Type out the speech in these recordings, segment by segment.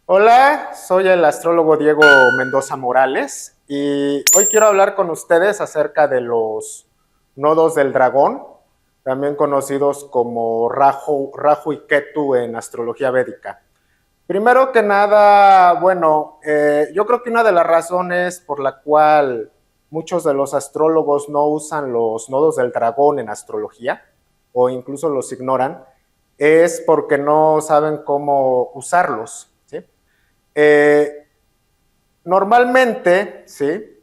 Hola, soy el astrólogo Diego Mendoza Morales y hoy quiero hablar con ustedes acerca de los nodos del dragón, también conocidos como Rahu y Ketu en astrología védica. Primero que nada, bueno, yo creo que una de las razones por la cual muchos de los astrólogos no usan los nodos del dragón en astrología o incluso los ignoran es porque no saben cómo usarlos, ¿sí? Eh, Normalmente, ¿sí?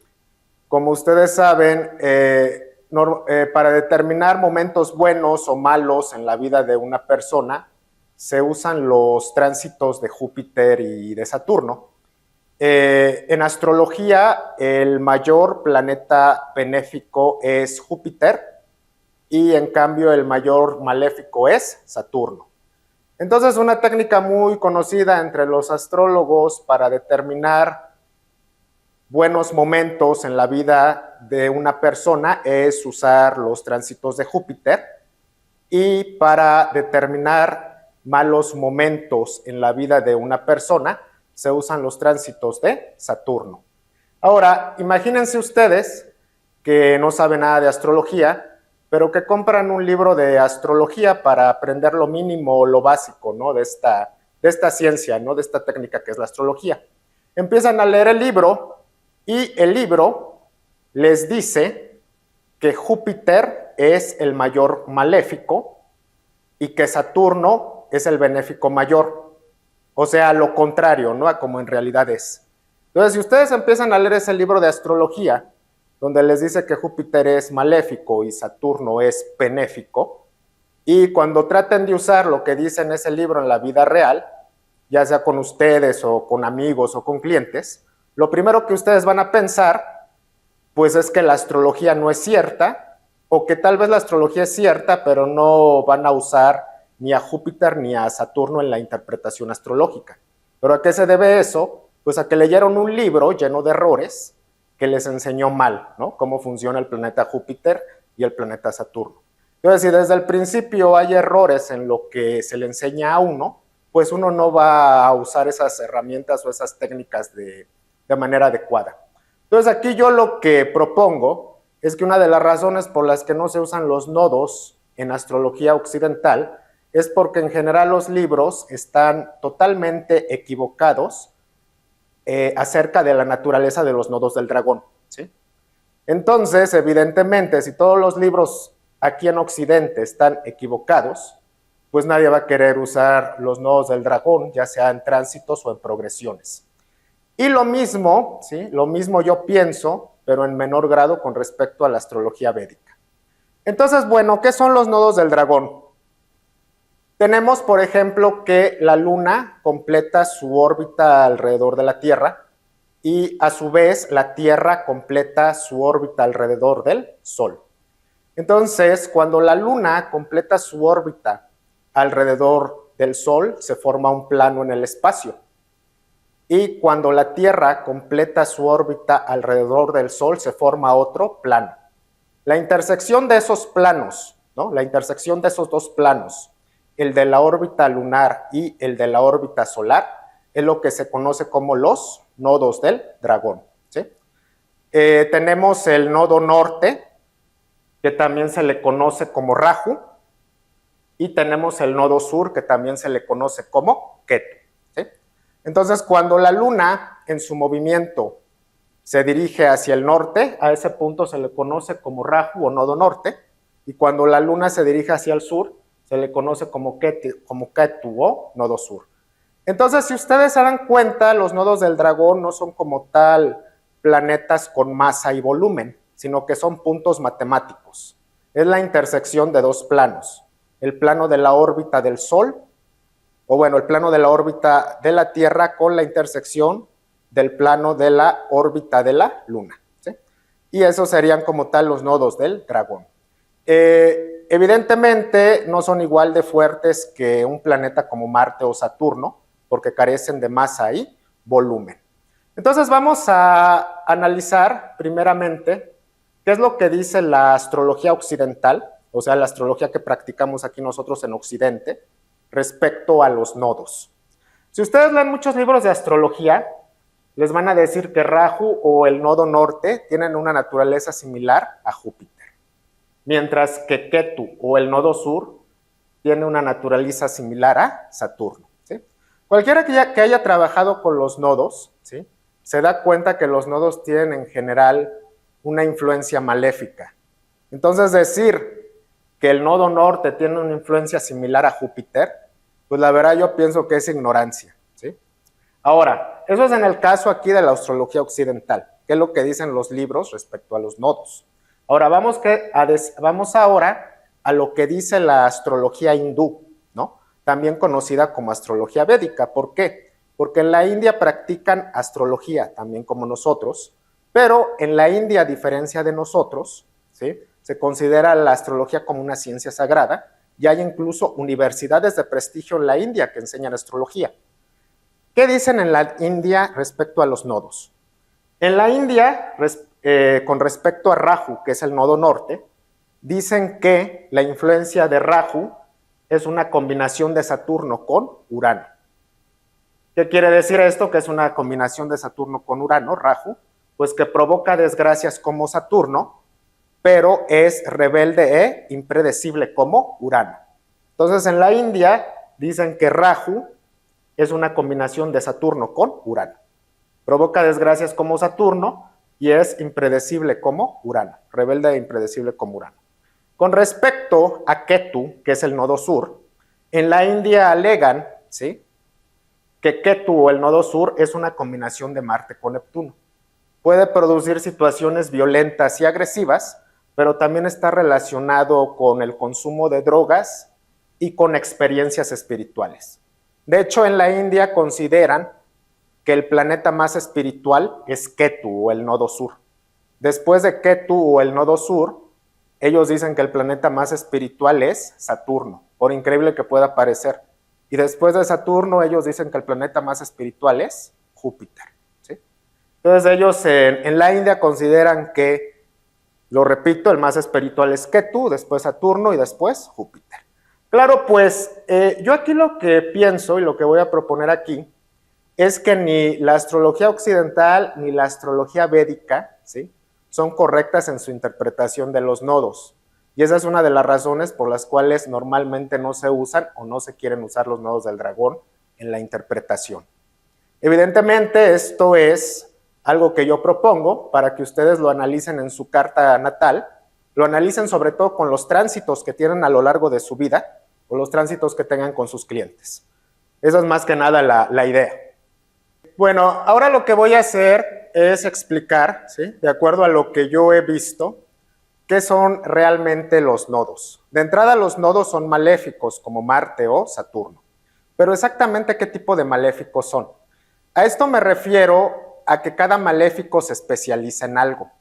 Como ustedes saben, para determinar momentos buenos o malos en la vida de una persona, se usan los tránsitos de Júpiter y de Saturno. En astrología, el mayor planeta benéfico es Júpiter y en cambio el mayor maléfico es Saturno. Entonces, una técnica muy conocida entre los astrólogos para determinar buenos momentos en la vida de una persona es usar los tránsitos de Júpiter y para determinar malos momentos en la vida de una persona se usan los tránsitos de Saturno. Ahora, imagínense ustedes que no saben nada de astrología, pero que compran un libro de astrología para aprender lo mínimo o lo básico, ¿no? de esta ciencia, ¿no? De esta técnica que es la astrología. Empiezan a leer el libro y el libro les dice que Júpiter es el mayor maléfico y que Saturno es el benéfico mayor. O sea, lo contrario, ¿no? A como en realidad es. Entonces, si ustedes empiezan a leer ese libro de astrología, donde les dice que Júpiter es maléfico y Saturno es benéfico, y cuando traten de usar lo que dice en ese libro en la vida real, ya sea con ustedes o con amigos o con clientes, lo primero que ustedes van a pensar, pues es que la astrología no es cierta, o que tal vez la astrología es cierta, pero no van a usar ni a Júpiter ni a Saturno en la interpretación astrológica. ¿Pero a qué se debe eso? Pues a que leyeron un libro lleno de errores que les enseñó mal, ¿no? Cómo funciona el planeta Júpiter y el planeta Saturno. Entonces, si desde el principio hay errores en lo que se le enseña a uno, pues uno no va a usar esas herramientas o esas técnicas de manera adecuada. Entonces, aquí yo lo que propongo es que una de las razones por las que no se usan los nodos en astrología occidental es porque en general los libros están totalmente equivocados acerca de la naturaleza de los nodos del dragón, ¿sí? Entonces, evidentemente, si todos los libros aquí en Occidente están equivocados, pues nadie va a querer usar los nodos del dragón, ya sea en tránsitos o en progresiones. Y lo mismo, ¿sí? Lo mismo yo pienso, pero en menor grado con respecto a la astrología védica. Entonces, bueno, ¿qué son los nodos del dragón? Tenemos, por ejemplo, que la Luna completa su órbita alrededor de la Tierra y a su vez la Tierra completa su órbita alrededor del Sol. Entonces, cuando la Luna completa su órbita alrededor del Sol, se forma un plano en el espacio. Y cuando la Tierra completa su órbita alrededor del Sol, se forma otro plano. La intersección de esos planos, ¿no? La intersección de esos dos planos, el de la órbita lunar y el de la órbita solar, es lo que se conoce como los nodos del dragón, ¿sí? Tenemos el nodo norte, que también se le conoce como Rahu, y tenemos el nodo sur, que también se le conoce como Ketu, ¿sí? Entonces, cuando la Luna en su movimiento se dirige hacia el norte, a ese punto se le conoce como Rahu o nodo norte, y cuando la Luna se dirige hacia el sur, se le conoce como Ketu o nodo sur. Entonces, si ustedes se dan cuenta, los nodos del dragón no son como tal planetas con masa y volumen, sino que son puntos matemáticos. Es la intersección de dos planos, el plano de la órbita del Sol, o bueno, el plano de la órbita de la Tierra con la intersección del plano de la órbita de la Luna, ¿sí? Y esos serían como tal los nodos del dragón. Evidentemente no son igual de fuertes que un planeta como Marte o Saturno, porque carecen de masa y volumen. Entonces vamos a analizar primeramente qué es lo que dice la astrología occidental, o sea, la astrología que practicamos aquí nosotros en Occidente, respecto a los nodos. Si ustedes leen muchos libros de astrología, les van a decir que Rahu o el nodo norte tienen una naturaleza similar a Júpiter, mientras que Ketu o el nodo sur tiene una naturaleza similar a Saturno, ¿sí? Cualquiera que haya trabajado con los nodos, ¿sí?, se da cuenta que los nodos tienen en general una influencia maléfica. Entonces, decir que el nodo norte tiene una influencia similar a Júpiter, pues la verdad yo pienso que es ignorancia, ¿sí? Ahora, eso es en el caso aquí de la astrología occidental, que es lo que dicen los libros respecto a los nodos. Ahora, vamos ahora a lo que dice la astrología hindú, ¿no?, también conocida como astrología védica. ¿Por qué? Porque en la India practican astrología, también como nosotros, pero en la India, a diferencia de nosotros, ¿sí?, se considera la astrología como una ciencia sagrada, y hay incluso universidades de prestigio en la India que enseñan astrología. ¿Qué dicen en la India respecto a los nodos? En la India, con respecto a Rahu, que es el nodo norte, dicen que la influencia de Rahu es una combinación de Saturno con Urano. ¿Qué quiere decir esto? Que es una combinación de Saturno con Urano, Rahu, pues que provoca desgracias como Saturno, pero es rebelde e impredecible como Urano. Entonces, en la India dicen que Rahu es una combinación de Saturno con Urano. Provoca desgracias como Saturno y es impredecible como Urano, rebelde e impredecible como Urano. Con respecto a Ketu, que es el nodo sur, en la India alegan, ¿sí?, que Ketu o el nodo sur es una combinación de Marte con Neptuno. Puede producir situaciones violentas y agresivas, pero también está relacionado con el consumo de drogas y con experiencias espirituales. De hecho, en la India consideran que el planeta más espiritual es Ketu o el nodo sur. Después de Ketu o el nodo sur, ellos dicen que el planeta más espiritual es Saturno, por increíble que pueda parecer. Y después de Saturno, ellos dicen que el planeta más espiritual es Júpiter, ¿sí? Entonces ellos en la India consideran que, lo repito, el más espiritual es Ketu, después Saturno y después Júpiter. Claro, pues yo aquí lo que pienso y lo que voy a proponer aquí es que ni la astrología occidental ni la astrología védica, ¿sí?, son correctas en su interpretación de los nodos. Y esa es una de las razones por las cuales normalmente no se usan o no se quieren usar los nodos del dragón en la interpretación. Evidentemente, esto es algo que yo propongo para que ustedes lo analicen en su carta natal, lo analicen sobre todo con los tránsitos que tienen a lo largo de su vida o los tránsitos que tengan con sus clientes. Esa es más que nada la idea. Bueno, ahora lo que voy a hacer es explicar, ¿sí?, de acuerdo a lo que yo he visto, ¿qué son realmente los nodos? De entrada, los nodos son maléficos, como Marte o Saturno. Pero exactamente ¿qué tipo de maléficos son? A esto me refiero a que cada maléfico se especializa en algo.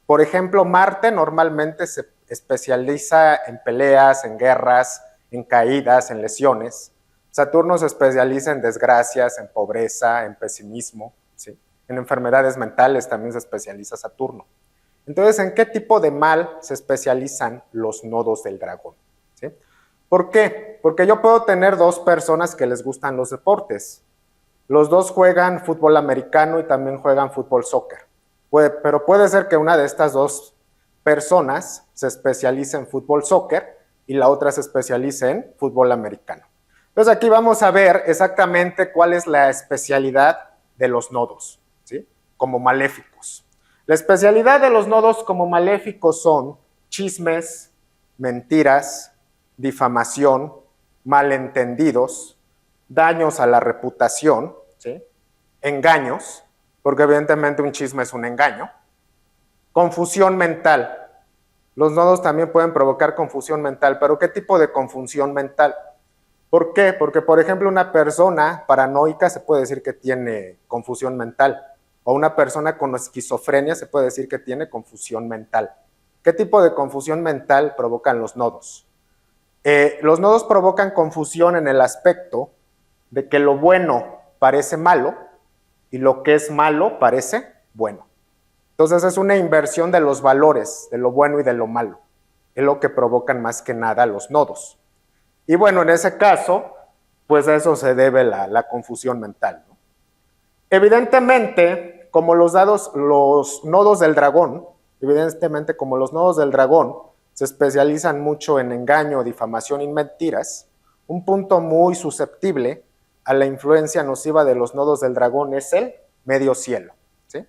Por ejemplo, Marte normalmente se especializa en peleas, en guerras, en caídas, en lesiones. Saturno se especializa en desgracias, en pobreza, en pesimismo, ¿sí? En enfermedades mentales también se especializa Saturno. Entonces, ¿en qué tipo de mal se especializan los nodos del dragón? ¿Sí? ¿Por qué? Porque yo puedo tener dos personas que les gustan los deportes. Los dos juegan fútbol americano y también juegan fútbol soccer. Pero puede ser que una de estas dos personas se especialice en fútbol soccer y la otra se especialice en fútbol americano. Entonces aquí vamos a ver exactamente cuál es la especialidad de los nodos, ¿sí?, como maléficos. La especialidad de los nodos como maléficos son chismes, mentiras, difamación, malentendidos, daños a la reputación, ¿sí?, engaños, porque evidentemente un chisme es un engaño, confusión mental. Los nodos también pueden provocar confusión mental, pero ¿qué tipo de confusión mental? ¿Por qué? Porque, por ejemplo, una persona paranoica se puede decir que tiene confusión mental, o una persona con esquizofrenia se puede decir que tiene confusión mental. ¿Qué tipo de confusión mental provocan los nodos? Los nodos provocan confusión en el aspecto de que lo bueno parece malo y lo que es malo parece bueno. Entonces es una inversión de los valores, de lo bueno y de lo malo. Es lo que provocan más que nada los nodos. Y bueno, en ese caso, pues a eso se debe la confusión mental, ¿no? Evidentemente, como los nodos del dragón, se especializan mucho en engaño, difamación y mentiras, un punto muy susceptible a la influencia nociva de los nodos del dragón es el medio cielo, ¿sí?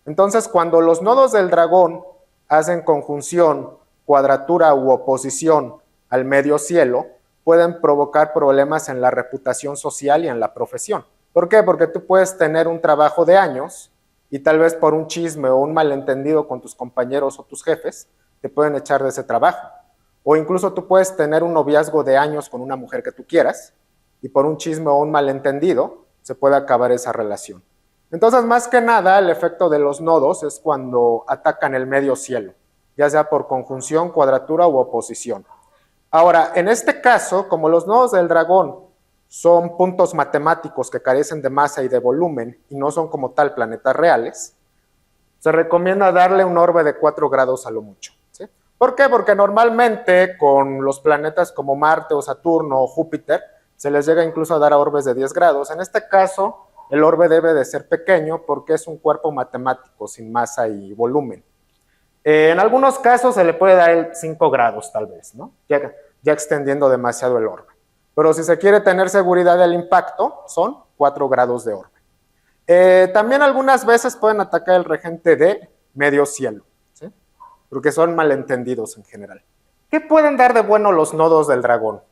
Entonces, cuando los nodos del dragón hacen conjunción, cuadratura u oposición al medio cielo, pueden provocar problemas en la reputación social y en la profesión. ¿Por qué? Porque tú puedes tener un trabajo de años y tal vez por un chisme o un malentendido con tus compañeros o tus jefes, te pueden echar de ese trabajo. O incluso tú puedes tener un noviazgo de años con una mujer que tú quieras y por un chisme o un malentendido se puede acabar esa relación. Entonces, más que nada, el efecto de los nodos es cuando atacan el medio cielo, ya sea por conjunción, cuadratura u oposición. Ahora, en este caso, como los nodos del dragón son puntos matemáticos que carecen de masa y de volumen y no son como tal planetas reales, se recomienda darle un orbe de 4 grados a lo mucho, ¿sí? ¿Por qué? Porque normalmente con los planetas como Marte o Saturno o Júpiter se les llega incluso a dar a orbes de 10 grados. En este caso, el orbe debe de ser pequeño porque es un cuerpo matemático sin masa y volumen. En algunos casos se le puede dar el 5 grados tal vez, ¿no? Ya extendiendo demasiado el orbe. Pero si se quiere tener seguridad del impacto, son 4 grados de orbe. También algunas veces pueden atacar el regente de medio cielo, ¿sí? Porque son malentendidos en general. ¿Qué pueden dar de bueno los nodos del dragón?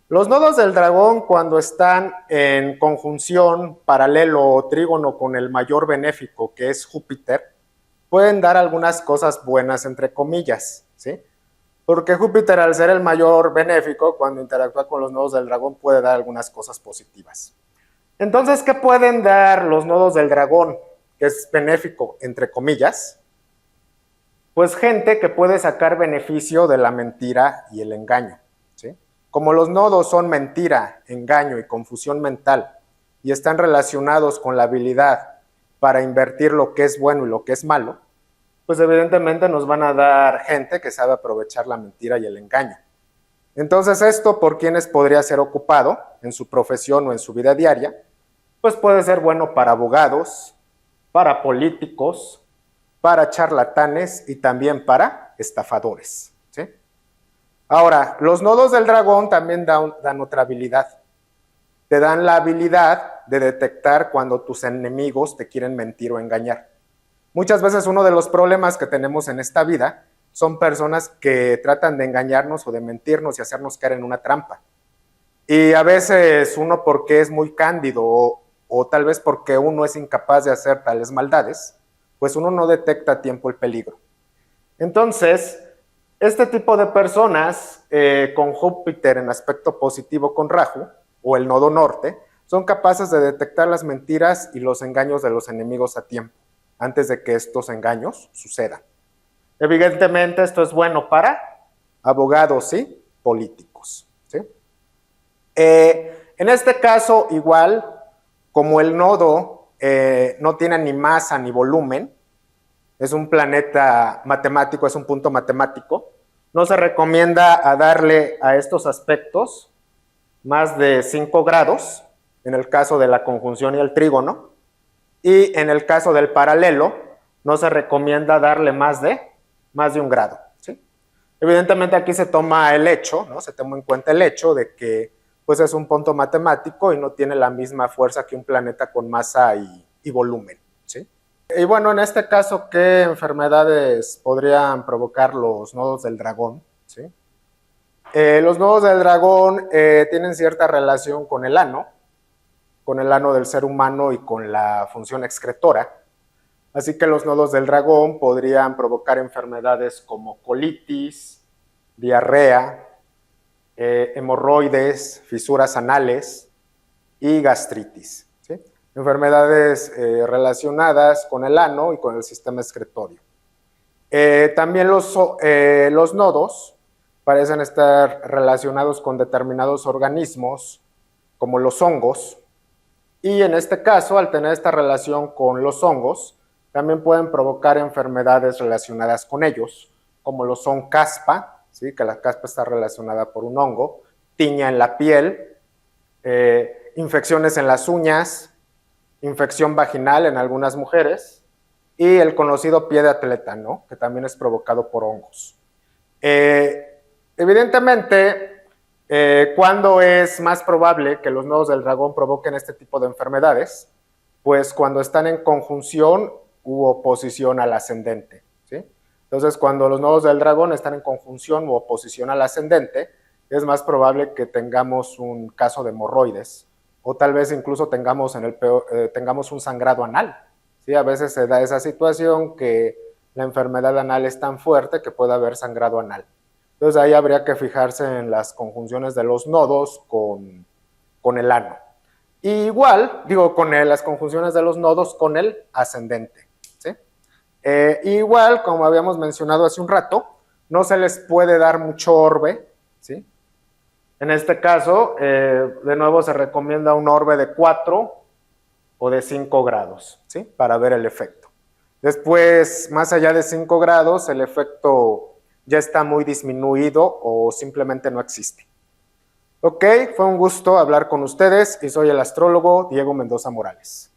Los nodos del dragón, cuando están en conjunción, paralelo o trígono con el mayor benéfico, que es Júpiter, pueden dar algunas cosas buenas, entre comillas, ¿sí? Porque Júpiter, al ser el mayor benéfico, cuando interactúa con los nodos del dragón, puede dar algunas cosas positivas. Entonces, ¿qué pueden dar los nodos del dragón, que es benéfico, entre comillas? Pues gente que puede sacar beneficio de la mentira y el engaño, ¿sí? Como los nodos son mentira, engaño y confusión mental y están relacionados con la habilidad para invertir lo que es bueno y lo que es malo, pues evidentemente nos van a dar gente que sabe aprovechar la mentira y el engaño. Entonces esto, ¿por quiénes podría ser ocupado en su profesión o en su vida diaria? Pues puede ser bueno para abogados, para políticos, para charlatanes y también para estafadores, ¿sí? Ahora, los nodos del dragón también dan otra habilidad. Te dan la habilidad de detectar cuando tus enemigos te quieren mentir o engañar. Muchas veces uno de los problemas que tenemos en esta vida son personas que tratan de engañarnos o de mentirnos y hacernos caer en una trampa. Y a veces uno, porque es muy cándido o tal vez porque uno es incapaz de hacer tales maldades, pues uno no detecta a tiempo el peligro. Entonces, este tipo de personas con Júpiter en aspecto positivo con Rahu o el nodo norte son capaces de detectar las mentiras y los engaños de los enemigos a tiempo, antes de que estos engaños sucedan. Evidentemente esto es bueno para abogados y políticos, ¿sí? En este caso, igual, como el nodo no tiene ni masa ni volumen, es un planeta matemático, es un punto matemático, no se recomienda a darle a estos aspectos más de 5 grados, en el caso de la conjunción y el trígono, y en el caso del paralelo, no se recomienda darle más de 1 grado, ¿sí? Evidentemente aquí se toma el hecho, ¿no? Se toma en cuenta el hecho de que pues es un punto matemático y no tiene la misma fuerza que un planeta con masa y volumen, ¿sí? Y bueno, en este caso, ¿qué enfermedades podrían provocar los nodos del dragón? ¿Sí? Los nodos del dragón tienen cierta relación con el ano del ser humano y con la función excretora. Así que los nodos del dragón podrían provocar enfermedades como colitis, diarrea, hemorroides, fisuras anales y gastritis, ¿sí? Enfermedades relacionadas con el ano y con el sistema excretorio. También los nodos parecen estar relacionados con determinados organismos, como los hongos, y en este caso, al tener esta relación con los hongos, también pueden provocar enfermedades relacionadas con ellos, como lo son caspa, ¿sí? Que la caspa está relacionada por un hongo, tiña en la piel, infecciones en las uñas, infección vaginal en algunas mujeres y el conocido pie de atleta, ¿no? Que también es provocado por hongos. Evidentemente, ¿cuándo es más probable que los nodos del dragón provoquen este tipo de enfermedades? Pues cuando están en conjunción u oposición al ascendente, ¿sí? Entonces, cuando los nodos del dragón están en conjunción u oposición al ascendente, es más probable que tengamos un caso de hemorroides o tal vez incluso tengamos un sangrado anal, ¿sí? A veces se da esa situación que la enfermedad anal es tan fuerte que puede haber sangrado anal. Entonces ahí habría que fijarse en las conjunciones de los nodos con el ano. Y igual, digo, con las conjunciones de los nodos con el ascendente, ¿sí? Igual, como habíamos mencionado hace un rato, no se les puede dar mucho orbe, ¿sí? En este caso, de nuevo se recomienda un orbe de 4 o de 5 grados, ¿sí? Para ver el efecto. Después, más allá de 5 grados, el efecto ya está muy disminuido o simplemente no existe. Ok, fue un gusto hablar con ustedes y soy el astrólogo Diego Mendoza Morales.